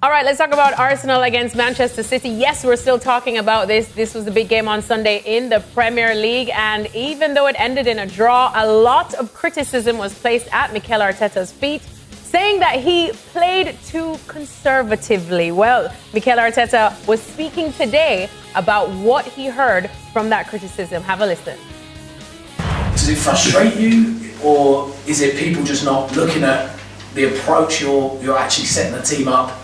All right, let's talk about Arsenal against Manchester City. Yes, we're still talking about this. This was the big game on Sunday in the Premier League. And even though it ended in a draw, a lot of criticism was placed at Mikel Arteta's feet, saying that he played too conservatively. Well, Mikel Arteta was speaking today about what he heard from that criticism. Have a listen. Does it frustrate you, or is it people just not looking at the approach you're actually setting the team up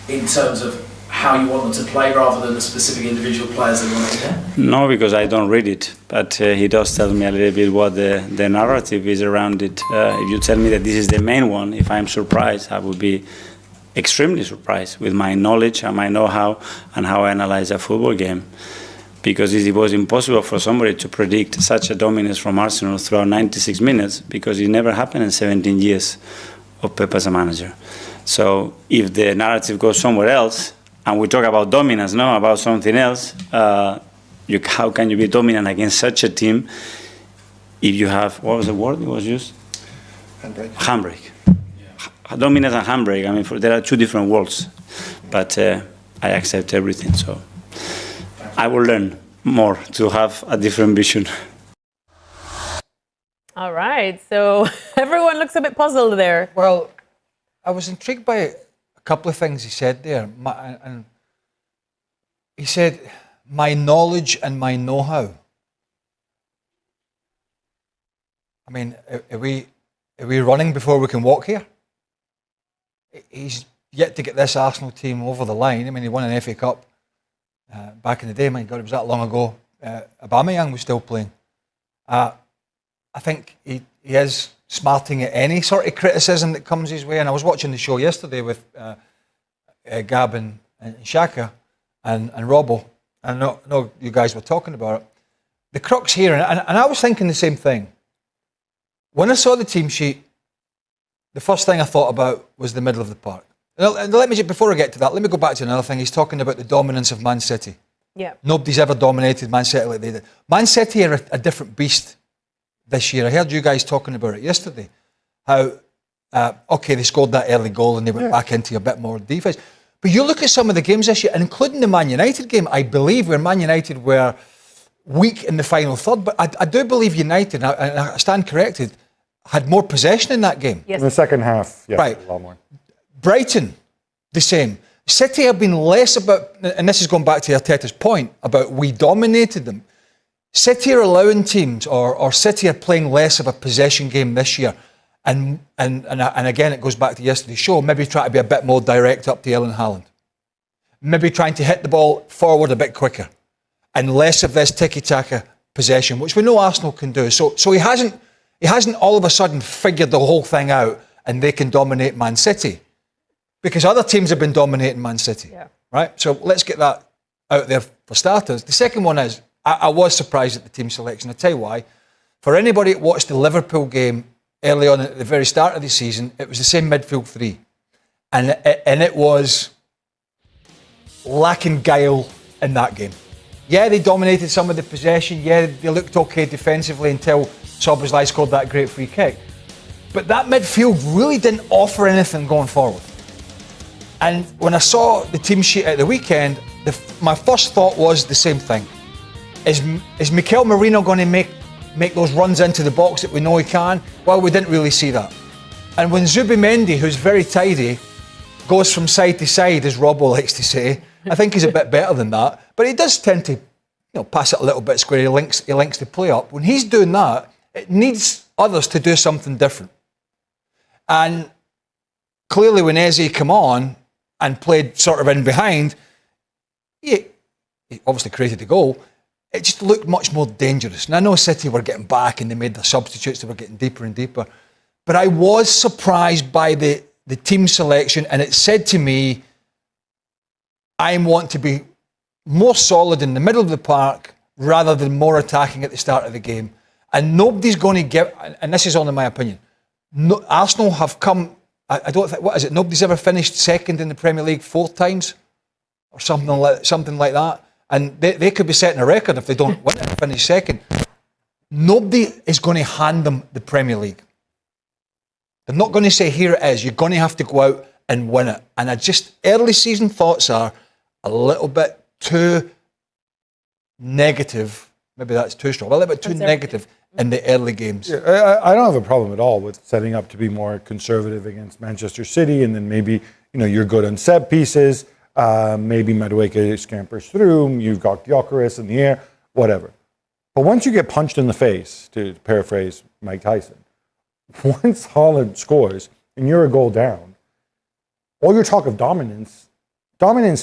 in terms of how you want them to play rather than the specific individual players that you want to get? No, because I don't read it, but he does tell me a little bit what the narrative is around it. If you tell me that this is the main one, if I'm surprised, I would be extremely surprised with my knowledge and my know-how and how I analyze a football game. Because it was impossible for somebody to predict such a dominance from Arsenal throughout 96 minutes, because it never happened in 17 years of Pep as a manager. So if the narrative goes somewhere else, and we talk about dominance, no, about something else, how can you be dominant against such a team if you have, what was the word it was used? Handbrake. Handbrake. Yeah. Dominance and handbrake, I mean, there are two different worlds. But I accept everything, so I will learn more to have a different vision. All right, so everyone looks a bit puzzled there. Well, I was intrigued by a couple of things he said there. And he said, my knowledge and my know-how. I mean, are we running before we can walk here? He's yet to get this Arsenal team over the line. I mean, he won an FA Cup back in the day. My God, it was that long ago. Aubameyang was still playing. I think he is smarting at any sort of criticism that comes his way. And I was watching the show yesterday with Gab and Saka and Robbo. I know you guys were talking about it. The crux here, and I was thinking the same thing. When I saw the team sheet, the first thing I thought about was the middle of the park. Before I get to that, let me go back to another thing. He's talking about the dominance of Man City. Yeah. Nobody's ever dominated Man City like they did. Man City are a different beast this year. I heard you guys talking about it yesterday. How, they scored that early goal and they went back into a bit more defence. But you look at some of the games this year, including the Man United game, I believe, where Man United were weak in the final third. But I do believe United, and I stand corrected, had more possession in that game. Yes. In the second half, yeah, right. A lot more. Brighton, the same. City have been less about, and this is going back to Arteta's point, about we dominated them. City are allowing teams, or City are playing less of a possession game this year. And again, it goes back to yesterday's show, maybe try to be a bit more direct up to Erling Haaland. Maybe trying to hit the ball forward a bit quicker. And less of this tiki-taka possession, which we know Arsenal can do. So he hasn't all of a sudden figured the whole thing out and they can dominate Man City. Because other teams have been dominating Man City. Yeah. Right? So let's get that out there for starters. The second one is, I was surprised at the team selection. I'll tell you why. For anybody that watched the Liverpool game early on at the very start of the season, it was the same midfield three. And it was lacking guile in that game. Yeah, they dominated some of the possession. Yeah, they looked okay defensively until Szoboszlai scored that great free kick. But that midfield really didn't offer anything going forward. And when I saw the team sheet at the weekend, my first thought was the same thing. Is Mikel Merino going to make those runs into the box that we know he can? Well, we didn't really see that. And when Zubimendi, who's very tidy, goes from side to side, as Robbo likes to say, I think he's a bit better than that. But he does tend to pass it a little bit square. He links the play up. When he's doing that, it needs others to do something different. And clearly when Eze came on and played sort of in behind, he obviously created the goal. It just looked much more dangerous. And I know City were getting back and they made their substitutes, they were getting deeper and deeper. But I was surprised by the team selection, and it said to me, I want to be more solid in the middle of the park rather than more attacking at the start of the game. And nobody's going to give, and this is only my opinion, Arsenal have come, I don't think, what is it, nobody's ever finished second in the Premier League 4 times or something like that. And they could be setting a record if they don't win it and finish second. Nobody is going to hand them the Premier League. They're not going to say, here it is. You're going to have to go out and win it. And early season thoughts are a little bit too negative. Maybe that's too strong. A little bit too negative in the early games. Yeah, I don't have a problem at all with setting up to be more conservative against Manchester City, and then maybe you're good on set pieces. Maybe Madueke scampers through. You've got Gyökeres in the air, whatever. But once you get punched in the face, to paraphrase Mike Tyson, once Haaland scores and you're a goal down, all your talk of dominance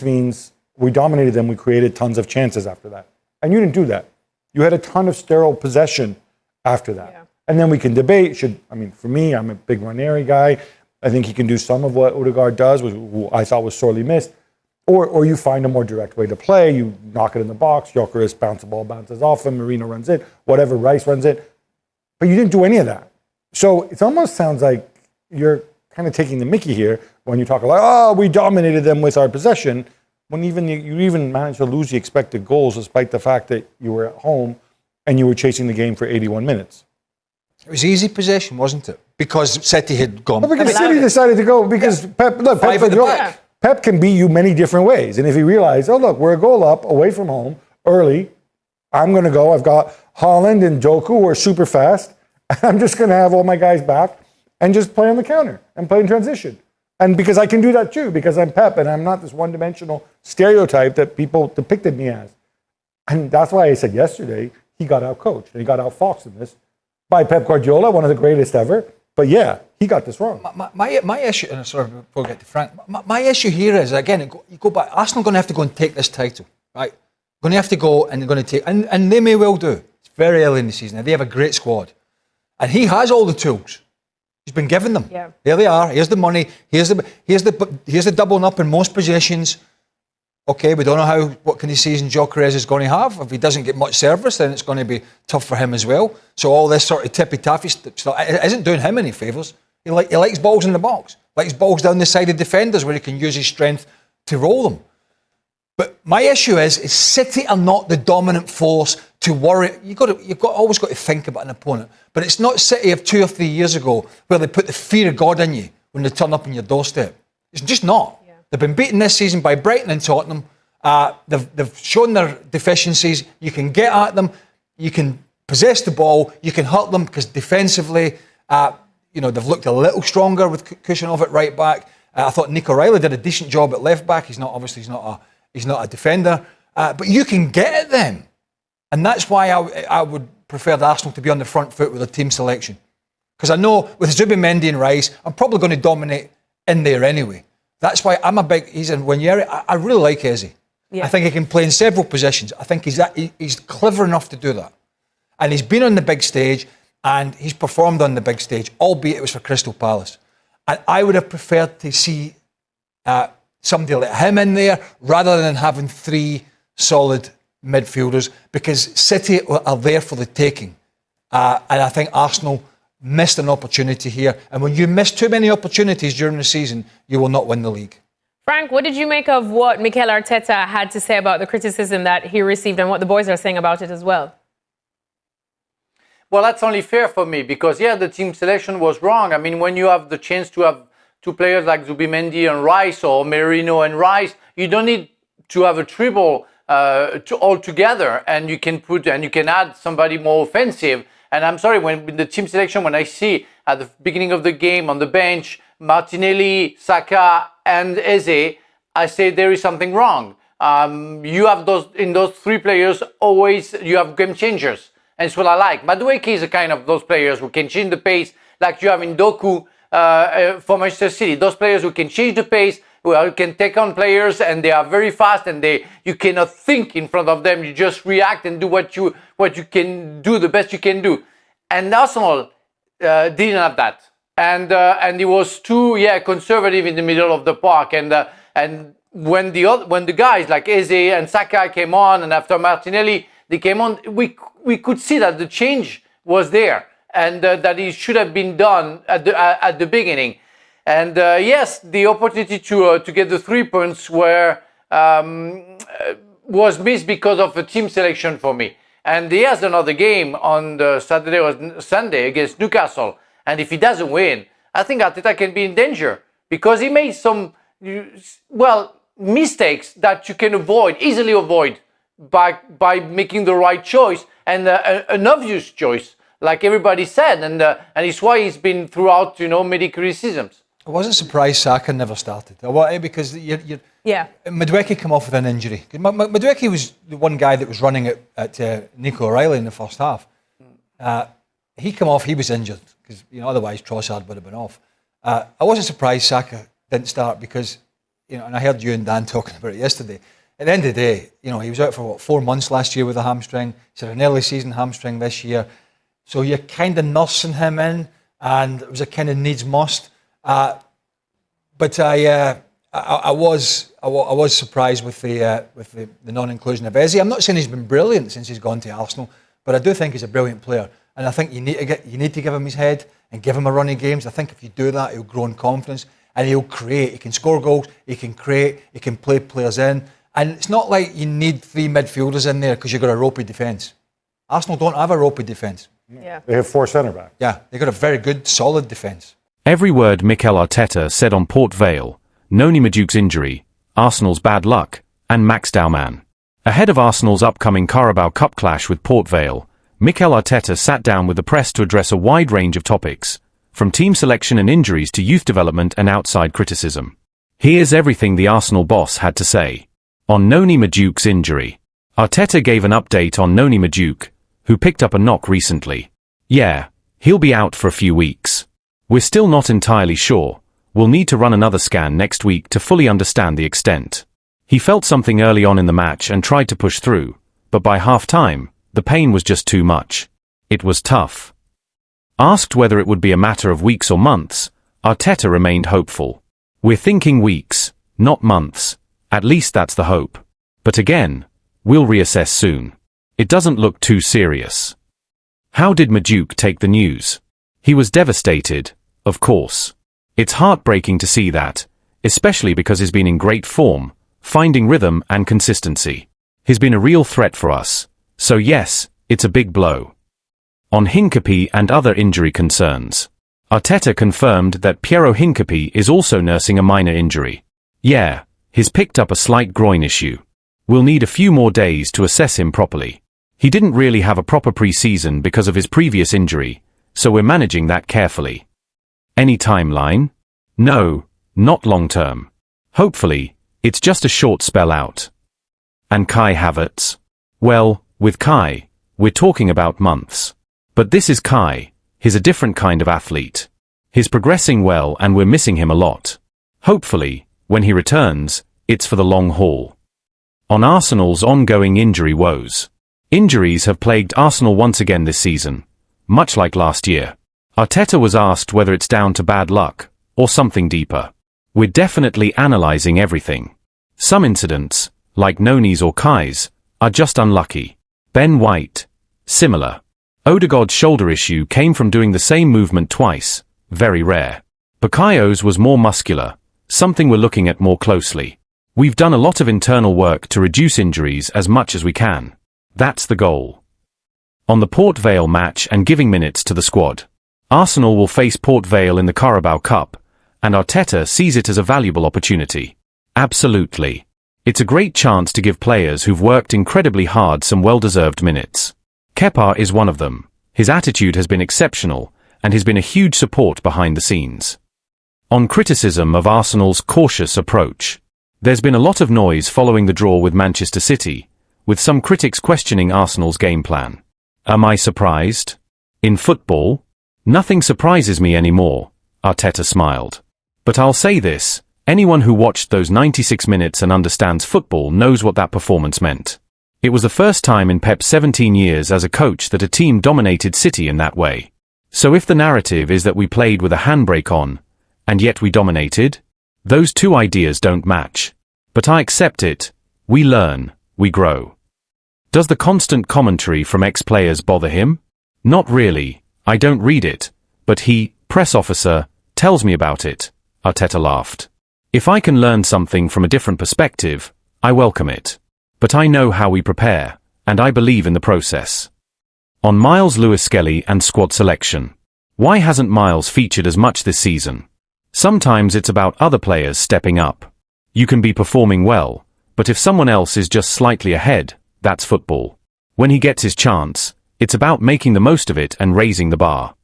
means we dominated them, we created tons of chances after that. And you didn't do that. You had a ton of sterile possession after that. Yeah. And then we can debate, for me, I'm a big Ranieri guy. I think he can do some of what Odegaard does, who I thought was sorely missed. Or you find a more direct way to play. You knock it in the box. Gyökeres the ball bounces off him. Marino runs it. Whatever, Rice runs it. But you didn't do any of that. So it almost sounds like you're kind of taking the mickey here when you talk about, we dominated them with our possession. When you even managed to lose the expected goals despite the fact that you were at home and you were chasing the game for 81 minutes. It was easy possession, wasn't it? Because City had gone. But because City decided to go, because Pep can beat you many different ways. And if he realized, we're a goal up away from home early, I'm going to go. I've got Haaland and Doku who are super fast. I'm just going to have all my guys back and just play on the counter and play in transition. And because I can do that too, because I'm Pep and I'm not this one-dimensional stereotype that people depicted me as. And that's why I said yesterday, he got out-coached and he got out-foxed in this by Pep Guardiola, one of the greatest ever. But yeah, he got this wrong. My issue, and sorry, before we get to Frank, my issue here is, again, you go back, Arsenal are going to have to go and take this title, right? Going to have to go and they're going to take, and they may well do. It's very early in the season. They have a great squad. And he has all the tools. He's been given them. Yeah. There they are. Here's the money. Here's the doubling up in most positions. Okay, we don't know what kind of season Gyökeres is going to have. If he doesn't get much service, then it's going to be tough for him as well. So all this sort of tippy-tappy stuff isn't doing him any favours. He likes balls in the box. Likes balls down the side of defenders where he can use his strength to roll them. But my issue is City are not the dominant force to worry. You've always got to think about an opponent. But it's not City of 2 or 3 years ago where they put the fear of God in you when they turn up on your doorstep. It's just not. Yeah. They've been beaten this season by Brighton and Tottenham. They've shown their deficiencies. You can get at them. You can possess the ball. You can hurt them because defensively, they've looked a little stronger with Kushnerov at right back. I thought Nico Riley did a decent job at left back. He's not a defender, but you can get at them. And that's why I would prefer the Arsenal to be on the front foot with a team selection. Because I know with Zubimendi and Rice, I'm probably going to dominate in there anyway. That's why he's in Ranieri. I really like Eze. Yeah. I think he can play in several positions. I think he's clever enough to do that. And he's been on the big stage and he's performed on the big stage, albeit it was for Crystal Palace. And I would have preferred to see somebody like him in there rather than having 3 solid midfielders, because City are there for the taking. And I think Arsenal missed an opportunity here. And when you miss too many opportunities during the season, you will not win the league. Frank, what did you make of what Mikel Arteta had to say about the criticism that he received and what the boys are saying about it as well? Well, that's only fair for me because, the team selection was wrong. I mean, when you have the chance to have 2 players like Zubimendi and Rice or Merino and Rice, you don't need to have a triple all together, and you can add somebody more offensive. And I'm sorry, when the team selection, when I see at the beginning of the game on the bench Martinelli, Saka, and Eze, I say there is something wrong. You have those 3 players always. You have game changers, and it's what I like. Madueke is a kind of those players who can change the pace, like you have in Doku for Manchester City. Those players who can change the pace, who can take on players, and they are very fast, and you cannot think in front of them. You just react and do what you can do, the best you can do. And Arsenal didn't have that, and it was too conservative in the middle of the park. And when the guys like Eze and Saka came on, and after Martinelli they came on, we could see that the change was there, and that it should have been done at the beginning. And yes, the opportunity to get the 3 points was missed because of a team selection for me. And he has another game on the Saturday or Sunday against Newcastle. And if he doesn't win, I think Arteta can be in danger because he made some, mistakes that you can easily avoid by making the right choice and an obvious choice, like everybody said, and it's why he's been throughout, many criticisms. I wasn't surprised Saka never started. Because Madueke came off with an injury. Madueke was the one guy that was running at Nico O'Reilly in the first half. He came off, he was injured, because otherwise Trossard would have been off. I wasn't surprised Saka didn't start because, and I heard you and Dan talking about it yesterday. At the end of the day, he was out for 4 months last year with a hamstring. He's had an early season hamstring this year. So you're kind of nursing him in, and it was a kind of needs must. But I was surprised with the non-inclusion of Eze. I'm not saying he's been brilliant since he's gone to Arsenal, but I do think he's a brilliant player, and I think you need to give him his head and give him a run of games. I think if you do that, he'll grow in confidence and he'll create. He can score goals, he can create, he can play players in, and it's not like you need 3 midfielders in there because you've got a ropey defence. Arsenal don't have a ropey defence. Yeah. They have 4 centre backs. Yeah, they've got a very good, solid defence. Every word Mikel Arteta said on Port Vale, Noni Maduke's injury, Arsenal's bad luck, and Max Dauman. Ahead of Arsenal's upcoming Carabao Cup clash with Port Vale, Mikel Arteta sat down with the press to address a wide range of topics, from team selection and injuries to youth development and outside criticism. Here's everything the Arsenal boss had to say. On Noni Maduke's injury, Arteta gave an update on Noni Maduke, who picked up a knock recently. Yeah, he'll be out for a few weeks. We're still not entirely sure. We'll need to run another scan next week to fully understand the extent. He felt something early on in the match and tried to push through, but by half-time, the pain was just too much. It was tough. Asked whether it would be a matter of weeks or months, Arteta remained hopeful. We're thinking weeks, not months. At least that's the hope. But again, we'll reassess soon. It doesn't look too serious. How did Maduke take the news? He was devastated, of course. It's heartbreaking to see that, especially because he's been in great form, finding rhythm and consistency. He's been a real threat for us. So yes, it's a big blow. On Hincapié and other injury concerns, Arteta confirmed that Piero Hincapié is also nursing a minor injury. Yeah, he's picked up a slight groin issue. We'll need a few more days to assess him properly. He didn't really have a proper pre-season because of his previous injury, so we're managing that carefully. Any timeline? No, not long-term. Hopefully, it's just a short spell out. And Kai Havertz? Well, with Kai, we're talking about months. But this is Kai, he's a different kind of athlete. He's progressing well and we're missing him a lot. Hopefully, when he returns, it's for the long haul. On Arsenal's ongoing injury woes. Injuries have plagued Arsenal once again this season, much like last year. Arteta was asked whether it's down to bad luck, or something deeper. We're definitely analysing everything. Some incidents, like Noni's or Kai's, are just unlucky. Ben White, similar. Odegaard's shoulder issue came from doing the same movement twice, very rare. Bakayo's was more muscular, something we're looking at more closely. We've done a lot of internal work to reduce injuries as much as we can. That's the goal. On the Port Vale match and giving minutes to the squad. Arsenal will face Port Vale in the Carabao Cup, and Arteta sees it as a valuable opportunity. Absolutely. It's a great chance to give players who've worked incredibly hard some well-deserved minutes. Kepa is one of them. His attitude has been exceptional, and he's been a huge support behind the scenes. On criticism of Arsenal's cautious approach. There's been a lot of noise following the draw with Manchester City, with some critics questioning Arsenal's game plan. Am I surprised? In football, nothing surprises me anymore, Arteta smiled. But I'll say this, anyone who watched those 96 minutes and understands football knows what that performance meant. It was the first time in Pep's 17 years as a coach that a team dominated City in that way. So if the narrative is that we played with a handbrake on, and yet we dominated, those two ideas don't match. But I accept it. We learn, we grow. Does the constant commentary from ex-players bother him? Not really, I don't read it, but he, press officer, tells me about it, Arteta laughed. If I can learn something from a different perspective, I welcome it. But I know how we prepare, and I believe in the process. On Miles Lewis-Skelly and squad selection. Why hasn't Miles featured as much this season? Sometimes it's about other players stepping up. You can be performing well, but if someone else is just slightly ahead, that's football. When he gets his chance, it's about making the most of it and raising the bar.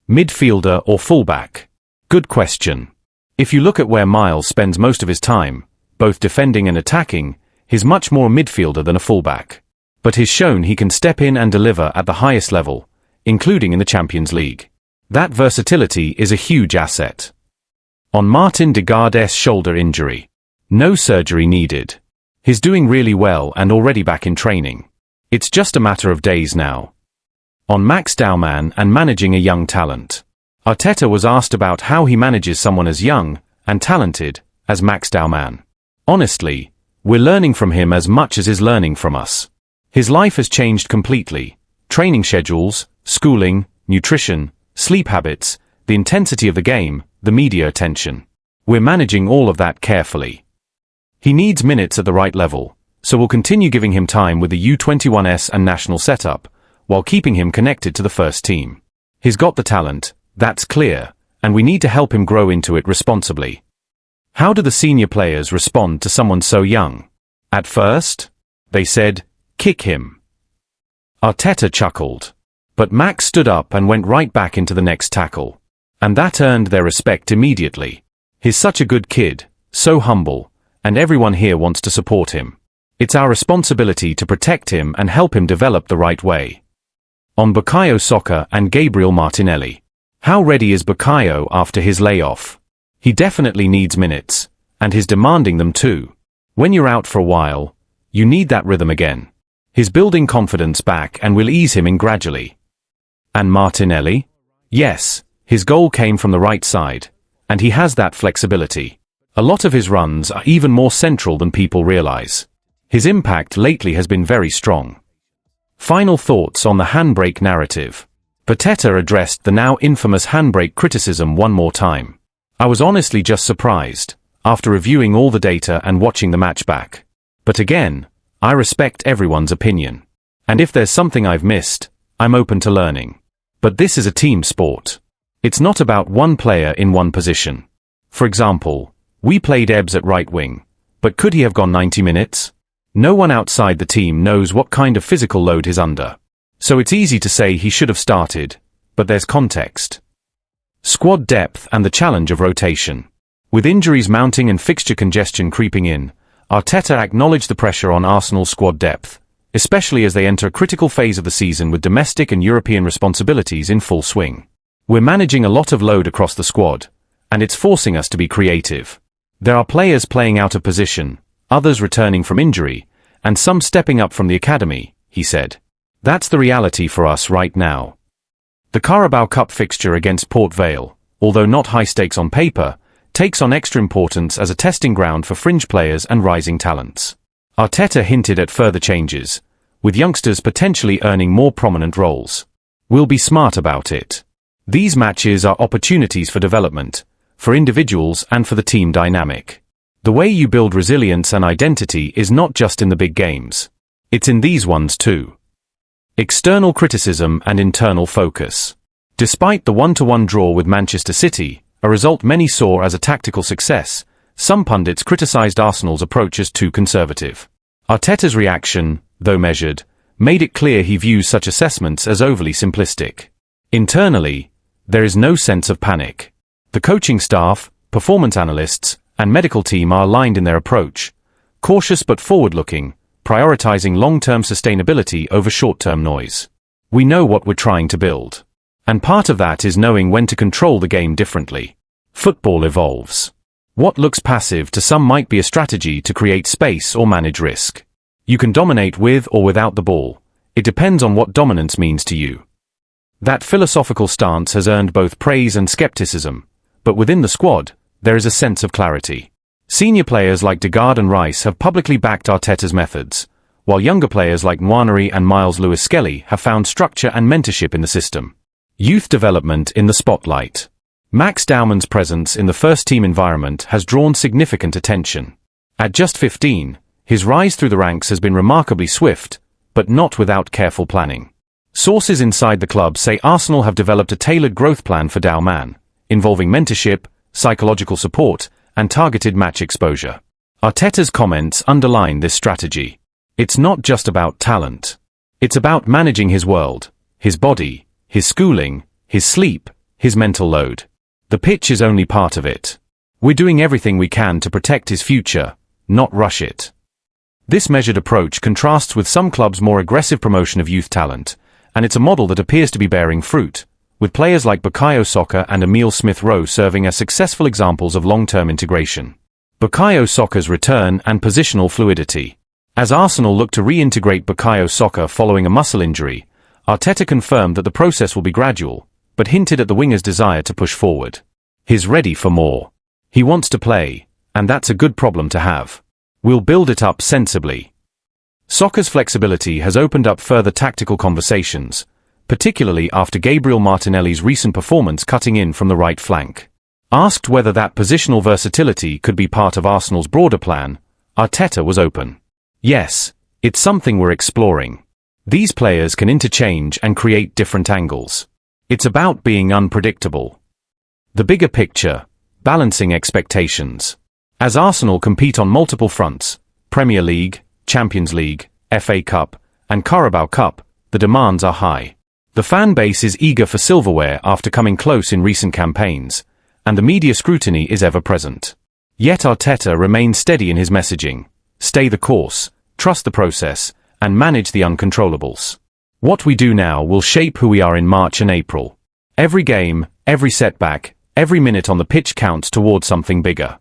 Midfielder or fullback? Good question. If you look at where Miles spends most of his time, both defending and attacking, he's much more a midfielder than a fullback. But he's shown he can step in and deliver at the highest level, including in the Champions League. That versatility is a huge asset. On Martin Odegaard's shoulder injury. No surgery needed. He's doing really well and already back in training. It's just a matter of days now. On Max Daumann and managing a young talent. Arteta was asked about how he manages someone as young and talented as Max Daumann. Honestly, we're learning from him as much as he's learning from us. His life has changed completely. Training schedules, schooling, nutrition, sleep habits, the intensity of the game, the media attention. We're managing all of that carefully. He needs minutes at the right level, so we'll continue giving him time with the U21s and national setup, while keeping him connected to the first team. He's got the talent, that's clear, and we need to help him grow into it responsibly. How do the senior players respond to someone so young? At first, they said, "Kick him." Arteta chuckled. But Max stood up and went right back into the next tackle. And that earned their respect immediately. He's such a good kid, so humble, and everyone here wants to support him. It's our responsibility to protect him and help him develop the right way. On Bukayo Saka and Gabriel Martinelli. How ready is Bukayo after his layoff? He definitely needs minutes, and he's demanding them too. When you're out for a while, you need that rhythm again. He's building confidence back and we'll ease him in gradually. And Martinelli? Yes, his goal came from the right side, and he has that flexibility. A lot of his runs are even more central than people realize. His impact lately has been very strong. Final thoughts on the handbrake narrative. Arteta addressed the now infamous handbrake criticism one more time. I was honestly just surprised, after reviewing all the data and watching the match back. But again, I respect everyone's opinion. And if there's something I've missed, I'm open to learning. But this is a team sport. It's not about one player in one position. For example, we played Ebbs at right wing, but could he have gone 90 minutes? No one outside the team knows what kind of physical load he's under. So it's easy to say he should have started, but there's context. Squad depth and the challenge of rotation. With injuries mounting and fixture congestion creeping in, Arteta acknowledged the pressure on Arsenal's squad depth, especially as they enter a critical phase of the season with domestic and European responsibilities in full swing. We're managing a lot of load across the squad, and it's forcing us to be creative. There are players playing out of position, others returning from injury, and some stepping up from the academy, he said. That's the reality for us right now. The Carabao Cup fixture against Port Vale, although not high stakes on paper, takes on extra importance as a testing ground for fringe players and rising talents. Arteta hinted at further changes, with youngsters potentially earning more prominent roles. We'll be smart about it. These matches are opportunities for development, for individuals and for the team dynamic. The way you build resilience and identity is not just in the big games. It's in these ones too. External criticism and internal focus. Despite the 1-1 draw with Manchester City, a result many saw as a tactical success, some pundits criticised Arsenal's approach as too conservative. Arteta's reaction, though measured, made it clear he views such assessments as overly simplistic. Internally, there is no sense of panic. The coaching staff, performance analysts, and medical team are aligned in their approach, cautious but forward-looking, prioritizing long-term sustainability over short-term noise. We know what we're trying to build. And part of that is knowing when to control the game differently. Football evolves. What looks passive to some might be a strategy to create space or manage risk. You can dominate with or without the ball. It depends on what dominance means to you. That philosophical stance has earned both praise and skepticism, but within the squad, there is a sense of clarity. Senior players like Odegaard and Rice have publicly backed Arteta's methods, while younger players like Nwaneri and Miles Lewis-Skelly have found structure and mentorship in the system. Youth development in the spotlight. Max Daumann's presence in the first-team environment has drawn significant attention. At just 15, his rise through the ranks has been remarkably swift, but not without careful planning. Sources inside the club say Arsenal have developed a tailored growth plan for Daumann, involving mentorship, psychological support, and targeted match exposure. Arteta's comments underline this strategy. It's not just about talent. It's about managing his world, his body, his schooling, his sleep, his mental load. The pitch is only part of it. We're doing everything we can to protect his future, not rush it. This measured approach contrasts with some clubs' more aggressive promotion of youth talent, and it's a model that appears to be bearing fruit, with players like Bukayo Saka and Emile Smith-Rowe serving as successful examples of long-term integration. Bukayo Saka's return and positional fluidity. As Arsenal look to reintegrate Bukayo Saka following a muscle injury, Arteta confirmed that the process will be gradual, but hinted at the winger's desire to push forward. He's ready for more. He wants to play, and that's a good problem to have. We'll build it up sensibly. Saka's flexibility has opened up further tactical conversations, particularly after Gabriel Martinelli's recent performance cutting in from the right flank. Asked whether that positional versatility could be part of Arsenal's broader plan, Arteta was open. Yes, it's something we're exploring. These players can interchange and create different angles. It's about being unpredictable. The bigger picture, balancing expectations. As Arsenal compete on multiple fronts, Premier League, Champions League, FA Cup, and Carabao Cup, the demands are high. The fan base is eager for silverware after coming close in recent campaigns, and the media scrutiny is ever present. Yet Arteta remains steady in his messaging. Stay the course, trust the process, and manage the uncontrollables. What we do now will shape who we are in March and April. Every game, every setback, every minute on the pitch counts towards something bigger.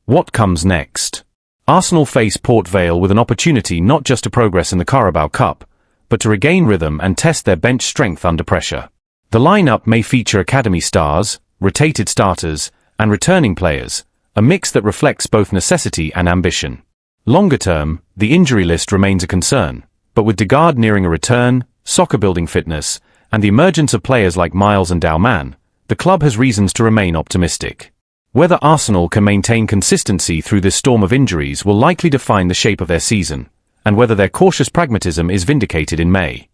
What comes next? Arsenal face Port Vale with an opportunity not just to progress in the Carabao Cup, but to regain rhythm and test their bench strength under pressure. The lineup may feature academy stars, rotated starters, and returning players, a mix that reflects both necessity and ambition. Longer term, the injury list remains a concern, but with Degaard nearing a return, soccer building fitness, and the emergence of players like Miles and Dauman, the club has reasons to remain optimistic. Whether Arsenal can maintain consistency through this storm of injuries will likely define the shape of their season, and whether their cautious pragmatism is vindicated in May.